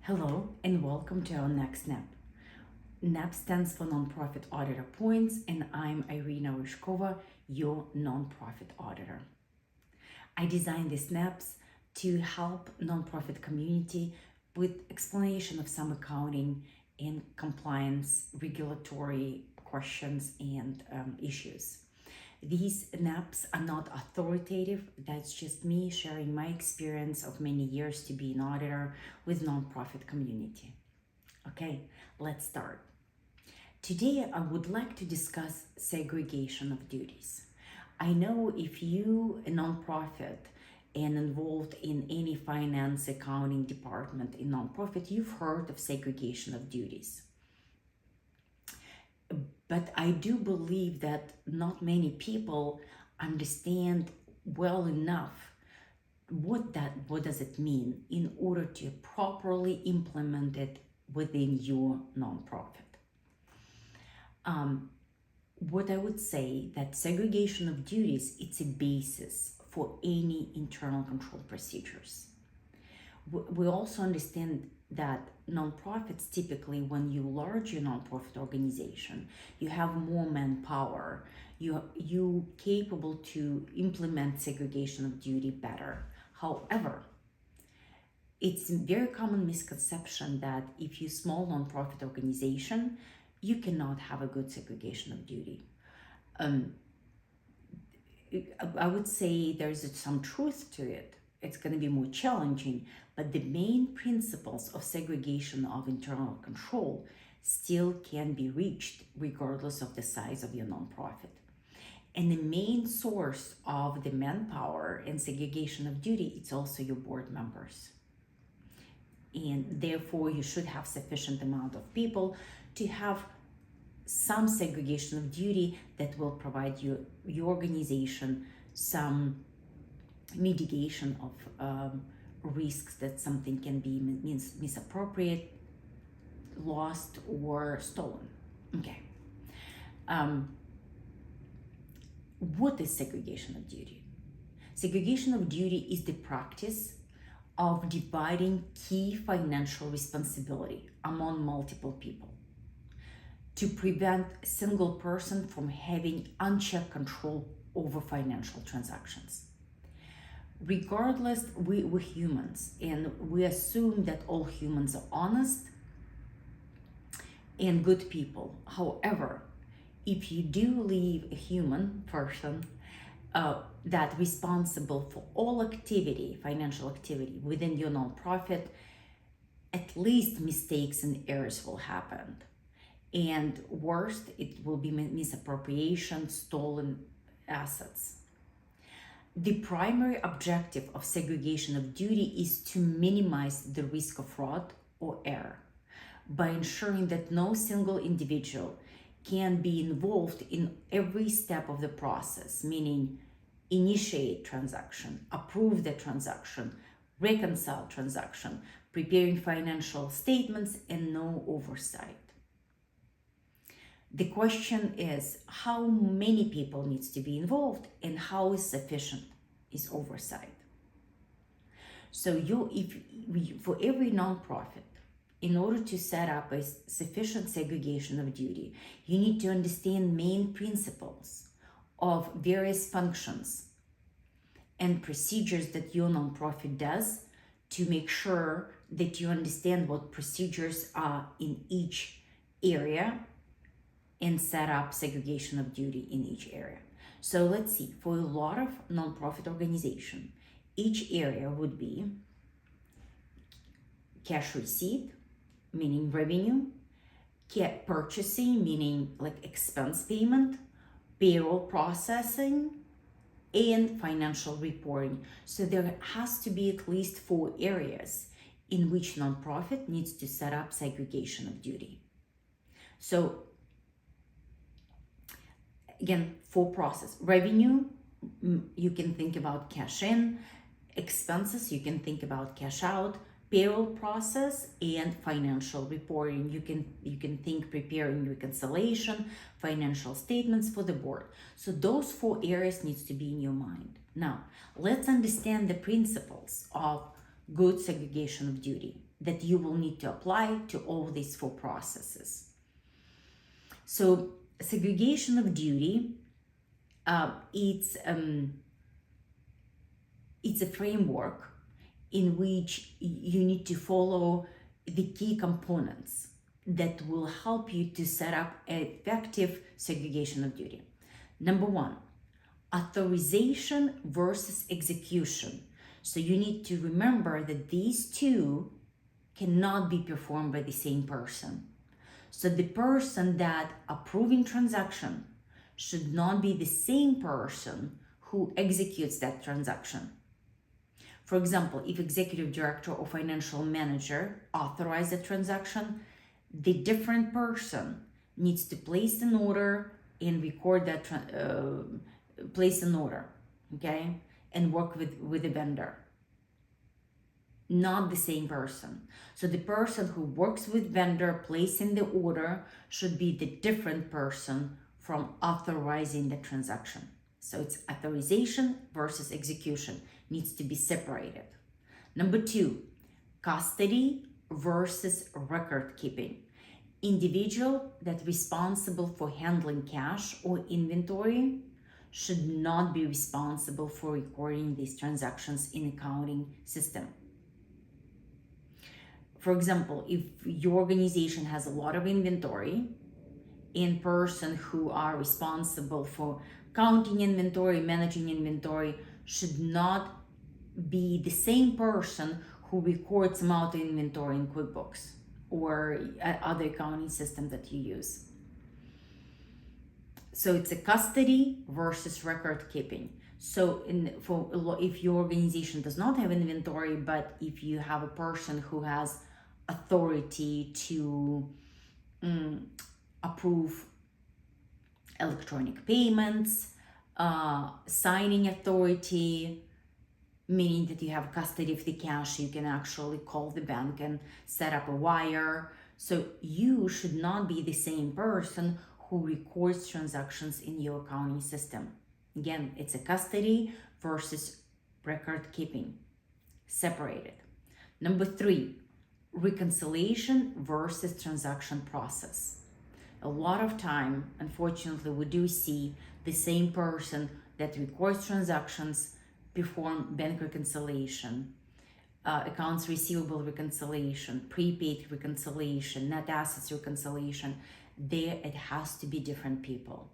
Hello and welcome to our next NAP. NAP stands for Nonprofit Auditor Points, and I'm Irina Ryshkova, your nonprofit auditor. I designed these NAPs to help nonprofit community with explanation of some accounting and compliance regulatory questions and issues. These NAPs are not authoritative. That's just me sharing my experience of many years to be an auditor with nonprofit community. Okay, let's start. Today, I would like to discuss segregation of duties. I know if you a nonprofit and involved in any finance accounting department in nonprofit, you've heard of segregation of duties. But I do believe that not many people understand well enough what does it mean in order to properly implement it within your nonprofit. What I would say that segregation of duties, it's a basis for any internal control procedures. We also understand that nonprofits typically, when you large your nonprofit organization, you have more manpower, you capable to implement segregation of duty better. However, it's a very common misconception that if you're a small nonprofit organization, you cannot have a good segregation of duty. I would say there's some truth to it. It's going to be more challenging, but the main principles of segregation of internal control still can be reached regardless of the size of your nonprofit. And the main source of the manpower and segregation of duty, it's also your board members. And therefore, you should have sufficient amount of people to have some segregation of duty that will provide your organization some mitigation of risks that something can be misappropriated, lost, or stolen. Okay. What is segregation of duty? Segregation of duty is the practice of dividing key financial responsibility among multiple people to prevent a single person from having unchecked control over financial transactions. Regardless, we're humans, and we assume that all humans are honest and good people. However, if you do leave a human person that responsible for all activity, financial activity within your nonprofit, at least mistakes and errors will happen. And worst, it will be misappropriation, stolen assets. The primary objective of segregation of duty is to minimize the risk of fraud or error by ensuring that no single individual can be involved in every step of the process, meaning initiate transaction, approve the transaction, reconcile transaction, preparing financial statements, and no oversight. The question is how many people needs to be involved and how sufficient is oversight. So for every nonprofit, in order to set up a sufficient segregation of duty, you need to understand main principles of various functions and procedures that your nonprofit does to make sure that you understand what procedures are in each area and set up segregation of duty in each area. So let's see, for a lot of nonprofit organization, each area would be cash receipt, meaning revenue, purchasing, meaning like expense payment, payroll processing, and financial reporting. So there has to be at least 4 areas in which nonprofit needs to set up segregation of duty. So again, for process. Revenue, you can think about cash in. Expenses, you can think about cash out. Payroll process and financial reporting. You can think preparing reconciliation, financial statements for the board. So those 4 areas needs to be in your mind. Now, let's understand the principles of good segregation of duty. that you will need to apply to all these four processes. So segregation of duty, it's a framework in which you need to follow the key components that will help you to set up effective segregation of duty. Number one, authorization versus execution. So you need to remember that these two cannot be performed by the same person. So the person that approving transaction should not be the same person who executes that transaction. For example, if executive director or financial manager authorize a transaction, the different person needs to place an order and record that place an order, okay, and work with the vendor. Not the same person. So the person who works with vendor placing the order should be the different person from authorizing the transaction. So it's authorization versus execution, needs to be separated. Number two, custody versus record keeping. Individual that's responsible for handling cash or inventory should not be responsible for recording these transactions in accounting system. For example, if your organization has a lot of inventory, and person who are responsible for counting inventory, managing inventory should not be the same person who records amount of inventory in QuickBooks or other accounting system that you use. So it's a custody versus record keeping. So if your organization does not have inventory, but if you have a person who has authority to approve electronic payments, signing authority, meaning that you have custody of the cash, you can actually call the bank and set up a wire. So you should not be the same person who records transactions in your accounting system. Again, it's a custody versus record keeping, separated. Number three, reconciliation versus transaction process. A lot of time, unfortunately, we do see the same person that records transactions perform bank reconciliation, accounts receivable reconciliation, prepaid reconciliation, net assets reconciliation. There, it has to be different people.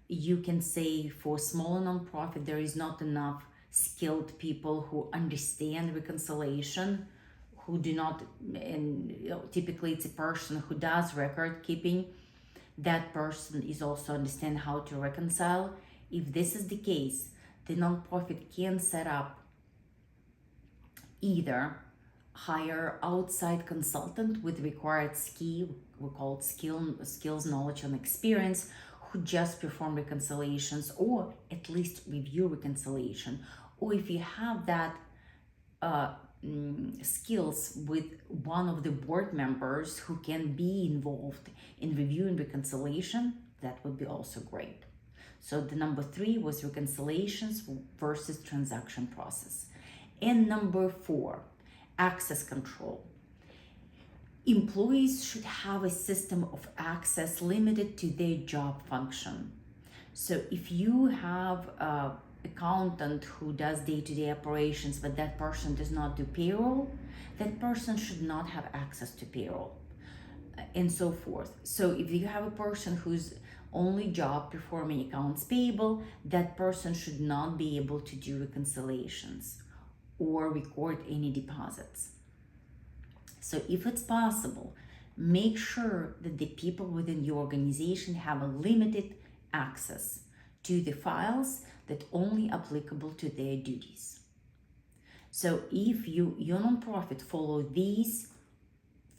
You can say for small nonprofit, there is not enough skilled people who understand reconciliation, who do not, and typically it's a person who does record keeping. That person is also understand how to reconcile. If this is the case, the nonprofit can set up either hire outside consultant with required skill, we call it skills, knowledge, and experience, who just perform reconciliations or at least review reconciliation. Or if you have that skills with one of the board members who can be involved in reviewing reconciliation, that would be also great. So the number three was reconciliations versus transaction process. And number four, access control. Employees should have a system of access limited to their job function. So if you have a accountant who does day-to-day operations, but that person does not do payroll, that person should not have access to payroll, and so forth. So if you have a person whose only job performing accounts payable, that person should not be able to do reconciliations or record any deposits. So if it's possible, make sure that the people within your organization have a limited access to the files that only applicable to their duties. So if your nonprofit follow these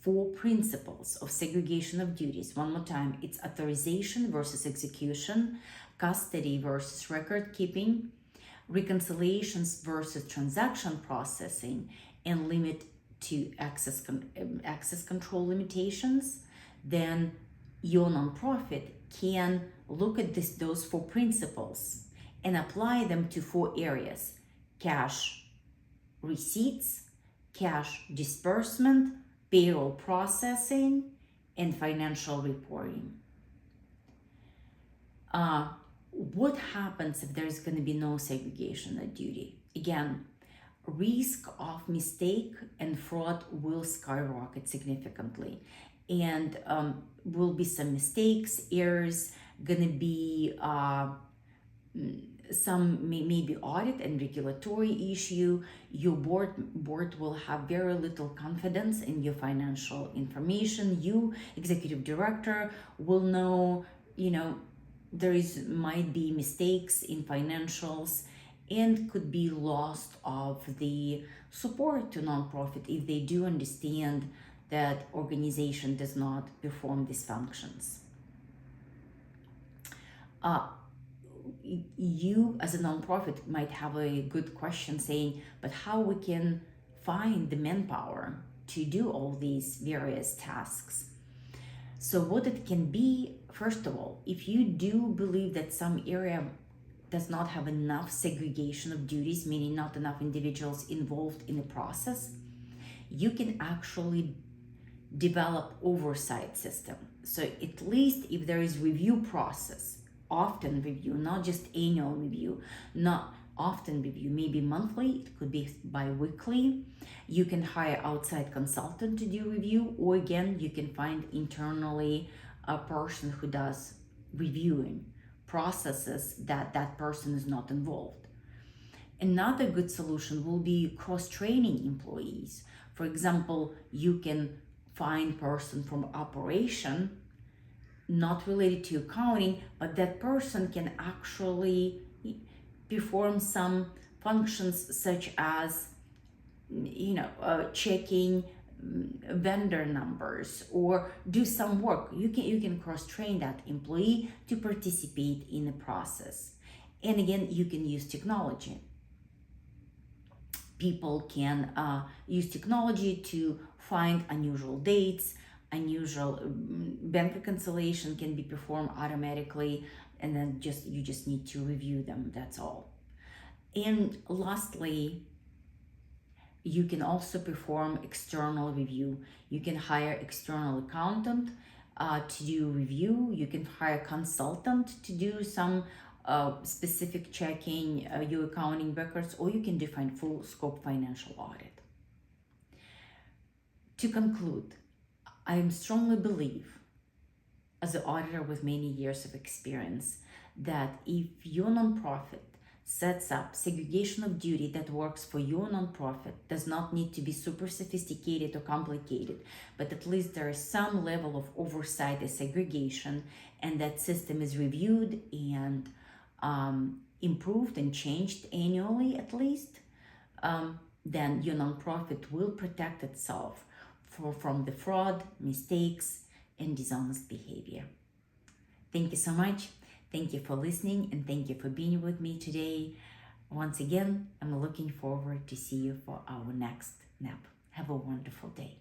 four principles of segregation of duties, one more time, it's authorization versus execution, custody versus record keeping, reconciliations versus transaction processing, and limit to access control limitations, then your nonprofit can look at those four principles and apply them to four areas: cash receipts, cash disbursement, payroll processing, and financial reporting. What happens if there's going to be no segregation of duty? Again, risk of mistake and fraud will skyrocket significantly, and will be some mistakes, errors, gonna be some maybe audit and regulatory issue. Your board will have very little confidence in your financial information. You, executive director, will know, there might be mistakes in financials, and could be lost of the support to nonprofit if they do understand that organization does not perform these functions. You as a nonprofit might have a good question saying, but how we can find the manpower to do all these various tasks? So what it can be, first of all, if you do believe that some area does not have enough segregation of duties, meaning not enough individuals involved in the process, you can actually develop oversight system. So at least if there is review process, often review, not just annual review, not often review, maybe monthly, it could be bi-weekly. You can hire outside consultant to do review, or again, you can find internally a person who does reviewing processes that person is not involved. Another good solution will be cross-training employees. For example, you can find person from operation, not related to accounting, but that person can actually perform some functions such as checking vendor numbers, or do some work. You can cross-train that employee to participate in the process. And again, you can use technology. People can use technology to find unusual dates, unusual bank reconciliation can be performed automatically, and then you just need to review them, that's all. And lastly, you can also perform external review. You can hire external accountant to do review. You can hire consultant to do some specific checking your accounting records, or you can define full scope financial audit. To conclude, I strongly believe, as an auditor with many years of experience, that if your nonprofit sets up segregation of duty that works for your nonprofit, does not need to be super sophisticated or complicated, but at least there is some level of oversight of segregation, and that system is reviewed and improved and changed annually at least, then your nonprofit will protect itself from the fraud, mistakes, and dishonest behavior. Thank you so much. Thank you for listening, and thank you for being with me today. Once again, I'm looking forward to see you for our next nap. Have a wonderful day.